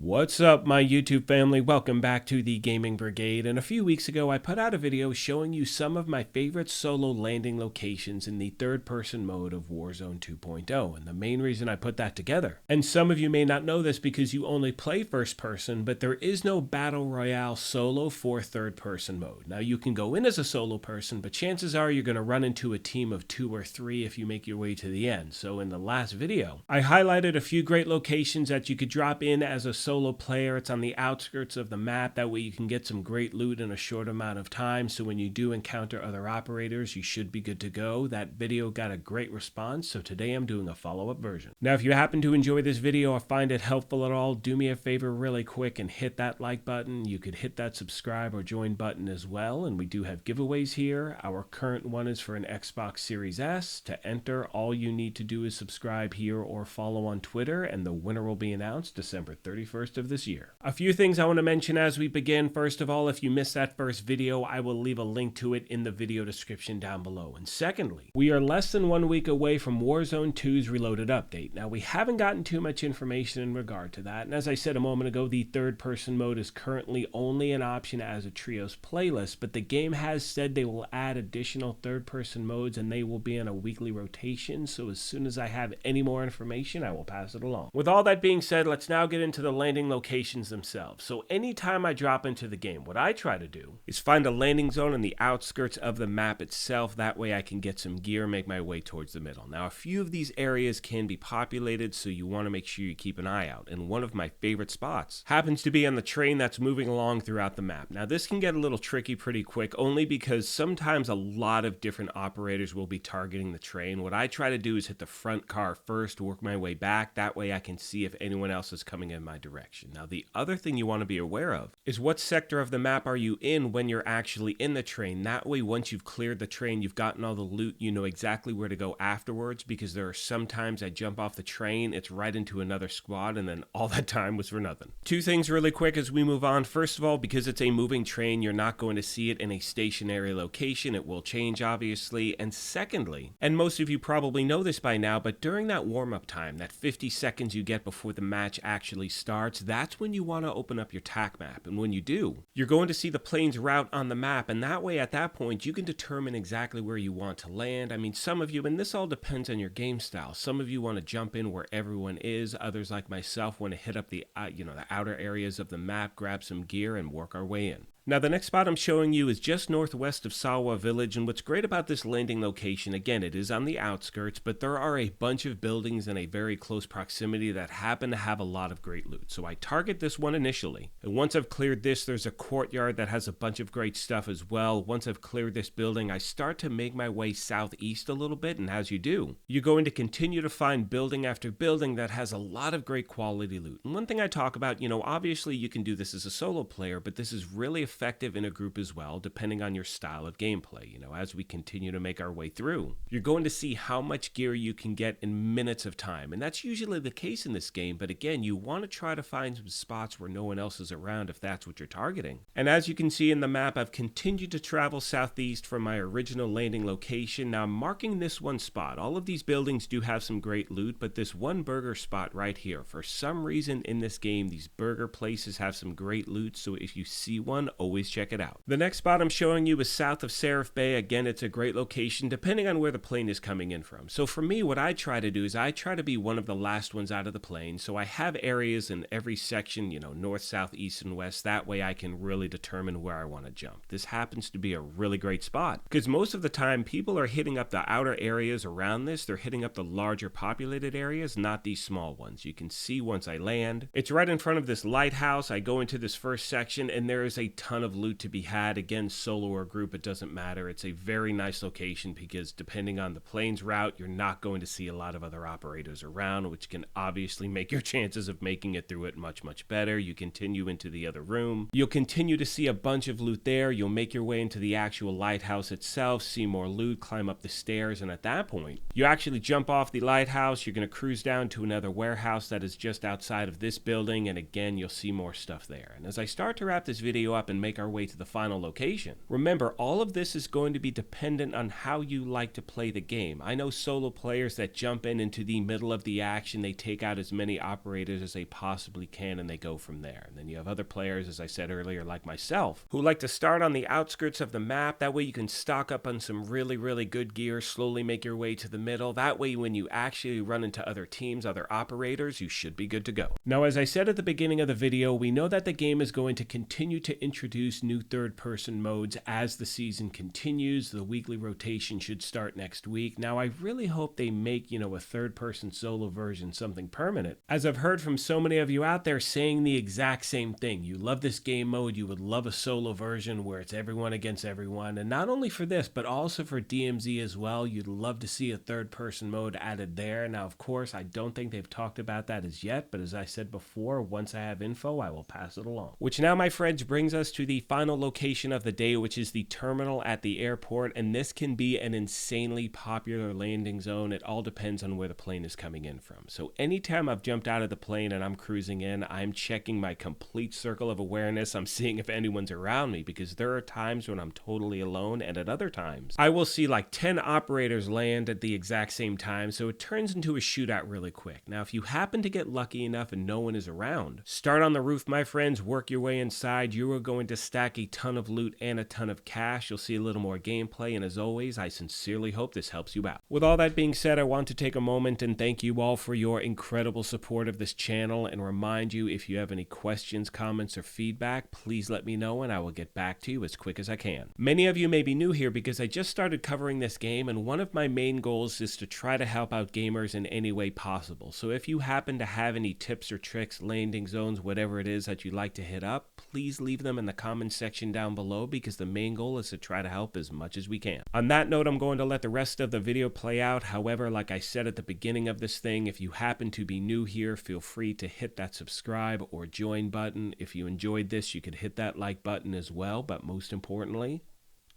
What's up, my YouTube family? Welcome back to the Gaming Brigade. And a few weeks ago, I put out a video showing you some of my favorite solo landing locations in the third-person mode of Warzone 2.0, and the main reason I put that together. And some of you may not know this because you only play first-person, but there is no Battle Royale solo for third-person mode. Now, you can go in as a solo person, but chances are you're going to run into a team of 2 or 3 if you make your way to the end. So in the last video, I highlighted a few great locations that you could drop in as a solo player. It's on the outskirts of the map. That way you can get some great loot in a short amount of time. So when you do encounter other operators, you should be good to go. That video got a great response. So today I'm doing a follow-up version. Now, if you happen to enjoy this video or find it helpful at all, do me a favor really quick and hit that like button. You could hit that subscribe or join button as well. And we do have giveaways here. Our current one is for an Xbox Series S. To enter, all you need to do is subscribe here or follow on Twitter, and the winner will be announced December 31st of this year. A few things I want to mention as we begin. First of all, if you missed that first video, I will leave a link to it in the video description down below. And secondly, we are less than 1 week away from Warzone 2's Reloaded update. Now, we haven't gotten too much information in regard to that, and as I said a moment ago, the third-person mode is currently only an option as a Trios playlist, but the game has said they will add additional third-person modes, and they will be on a weekly rotation, so as soon as I have any more information, I will pass it along. With all that being said, let's now get into the landing locations themselves. So anytime I drop into the game, what I try to do is find a landing zone on the outskirts of the map itself. That way I can get some gear and make my way towards the middle. Now, a few of these areas can be populated, so you want to make sure you keep an eye out. And one of my favorite spots happens to be on the train that's moving along throughout the map. Now, this can get a little tricky pretty quick, only because sometimes a lot of different operators will be targeting the train. What I try to do is hit the front car first, work my way back. That way I can see if anyone else is coming in my direction. Now, the other thing you want to be aware of is what sector of the map are you in when you're actually in the train. That way, once you've cleared the train, you've gotten all the loot, you know exactly where to go afterwards, because there are sometimes I jump off the train, it's right into another squad, and then all that time was for nothing. Two things really quick as we move on. First of all, because it's a moving train, you're not going to see it in a stationary location. It will change, obviously. And secondly, and most of you probably know this by now, but during that warm-up time, that 50 seconds you get before the match actually starts, that's when you want to open up your TAC map. And when you do, you're going to see the plane's route on the map, and that way at that point you can determine exactly where you want to land. I mean, some of you, and this all depends on your game style, some of you want to jump in where everyone is. Others, like myself, want to hit up the the outer areas of the map, grab some gear, and work our way in. Now, the next spot I'm showing you is just northwest of Salwa Village, and what's great about this landing location, again, it is on the outskirts, but there are a bunch of buildings in a very close proximity that happen to have a lot of great loot. So I target this one initially, and once I've cleared this, there's a courtyard that has a bunch of great stuff as well. Once I've cleared this building, I start to make my way southeast a little bit, and as you do, you're going to continue to find building after building that has a lot of great quality loot. And one thing I talk about, obviously you can do this as a solo player, but this is really effective in a group as well, depending on your style of gameplay. As we continue to make our way through, you're going to see how much gear you can get in minutes of time, and that's usually the case in this game. But again, you want to try to find some spots where no one else is around if that's what you're targeting. And as you can see in the map, I've continued to travel southeast from my original landing location. Now I'm marking this one spot. All of these buildings do have some great loot, but this one burger spot right here, for some reason in this game, these burger places have some great loot, so if you see one, always check it out. The next spot I'm showing you is south of Seraph Bay. Again, it's a great location depending on where the plane is coming in from. So for me, what I try to do is I try to be one of the last ones out of the plane. So I have areas in every section, north, south, east, and west. That way I can really determine where I want to jump. This happens to be a really great spot because most of the time people are hitting up the outer areas around this. They're hitting up the larger populated areas, not these small ones. You can see once I land, it's right in front of this lighthouse. I go into this first section and there is a ton of loot to be had. Again, solo or group, it doesn't matter. It's a very nice location because depending on the plane's route, you're not going to see a lot of other operators around, which can obviously make your chances of making it through it much, much better. You continue into the other room. You'll continue to see a bunch of loot there. You'll make your way into the actual lighthouse itself, see more loot, climb up the stairs, and at that point, you actually jump off the lighthouse. You're going to cruise down to another warehouse that is just outside of this building, and again, you'll see more stuff there. And as I start to wrap this video up, and and make our way to the final location. Remember, all of this is going to be dependent on how you like to play the game. I know solo players that jump into the middle of the action, they take out as many operators as they possibly can, and they go from there. And then you have other players, as I said earlier, like myself, who like to start on the outskirts of the map. That way you can stock up on some really good gear, slowly make your way to the middle. That way when you actually run into other teams, other operators, you should be good to go. Now, as I said at the beginning of the video, we know that the game is going to continue to introduce new third-person modes as the season continues. The weekly rotation should start next week. Now, I really hope they make, a third-person solo version something permanent, as I've heard from so many of you out there saying the exact same thing. You love this game mode, you would love a solo version where it's everyone against everyone, and not only for this, but also for DMZ as well. You'd love to see a third-person mode added there. Now, of course, I don't think they've talked about that as yet, but as I said before, once I have info, I will pass it along. Which now, my friends, brings us to the final location of the day, which is the terminal at the airport, and this can be an insanely popular landing zone. It all depends on where the plane is coming in from. So anytime I've jumped out of the plane and I'm cruising in, I'm checking my complete circle of awareness. I'm seeing if anyone's around me, because there are times when I'm totally alone, and at other times I will see like 10 operators land at the exact same time, so it turns into a shootout really quick. Now, if you happen to get lucky enough and no one is around, start on the roof, my friends, work your way inside. You are going to stack a ton of loot and a ton of cash. You'll see a little more gameplay, and as always, I sincerely hope this helps you out. With all that being said, I want to take a moment and thank you all for your incredible support of this channel, and remind you, if you have any questions, comments, or feedback, please let me know and I will get back to you as quick as I can. Many of you may be new here because I just started covering this game, and one of my main goals is to try to help out gamers in any way possible. So if you happen to have any tips or tricks, landing zones, whatever it is that you'd like to hit up, please leave them in the comment section down below, because the main goal is to try to help as much as we can. On that note, I'm going to let the rest of the video play out. However, like I said at the beginning of this thing, if you happen to be new here, feel free to hit that subscribe or join button. If you enjoyed this, you could hit that like button as well, but most importantly,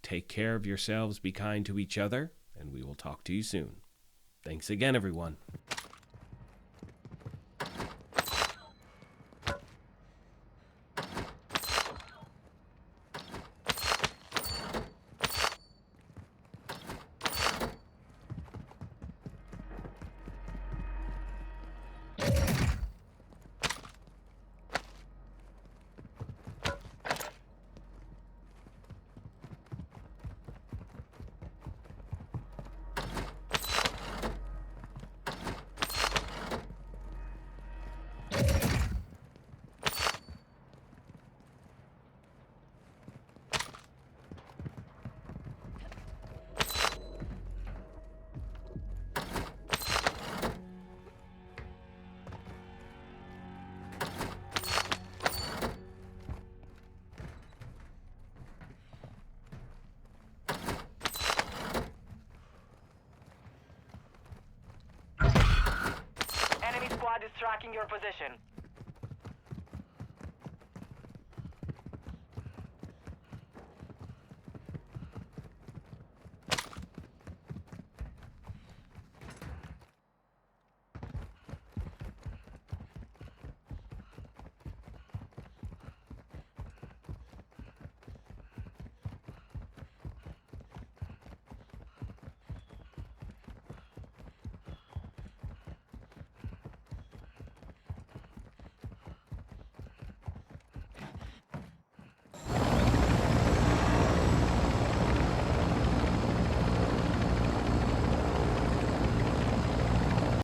take care of yourselves, be kind to each other, and we will talk to you soon. Thanks again, everyone. Squad is tracking your position.